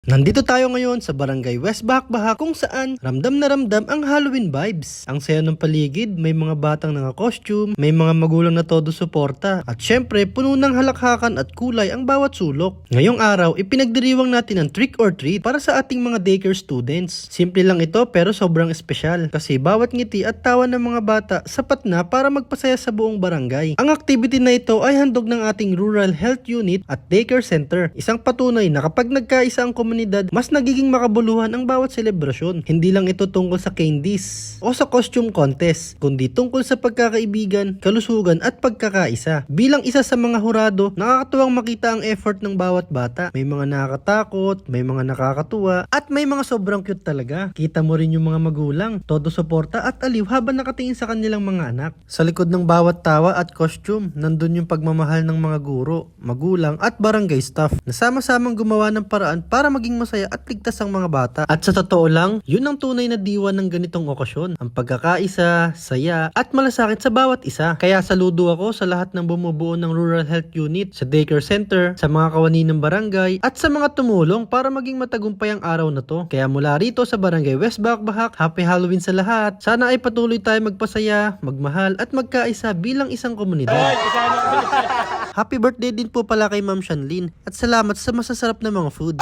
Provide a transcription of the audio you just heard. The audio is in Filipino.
Nandito tayo ngayon sa Barangay West Bahak-Bahak kung saan ramdam na ramdam ang Halloween vibes. Ang saya ng paligid, may mga batang naka-costume, may mga magulang na todo suporta, at syempre puno ng halakhakan at kulay ang bawat sulok. Ngayong araw, ipinagdiriwang natin ang trick or treat para sa ating mga daycare students. Simple lang ito pero sobrang espesyal kasi bawat ngiti at tawa ng mga bata sapat na para magpasaya sa buong barangay. Ang activity na ito ay handog ng ating Rural Health Unit at Daycare Center. Isang patunay na kapag nagkaisa ang komunidad, mas nagiging makabuluhan ang bawat selebrasyon. Hindi lang ito tungkol sa candies o sa costume contest, kundi tungkol sa pagkakaibigan, kalusugan at pagkakaisa. Bilang isa sa mga hurado, nakakatuwang makita ang effort ng bawat bata. May mga nakakatakot, may mga nakakatuwa, at may mga sobrang cute talaga. Kita mo rin yung mga magulang, todo suporta at aliw habang nakatingin sa kanilang mga anak. Sa likod ng bawat tawa at costume, nandun yung pagmamahal ng mga guro, magulang at barangay staff na sama-samang gumawa ng paraan para maging masaya at ligtas ang mga bata. At sa totoo lang, yun ang tunay na diwa ng ganitong okasyon. Ang pagkakaisa, saya, at malasakit sa bawat isa. Kaya saludo ako sa lahat ng bumubuo ng Rural Health Unit, sa Daycare Center, sa mga kawani ng barangay, at sa mga tumulong para maging matagumpay ang araw na to. Kaya mula rito sa Barangay West Bahak-Bahak, Happy Halloween sa lahat. Sana ay patuloy tayo magpasaya, magmahal, at magkaisa bilang isang komunidad. Happy birthday din po pala kay Ma'am Shanlyn at salamat sa masasarap na mga food.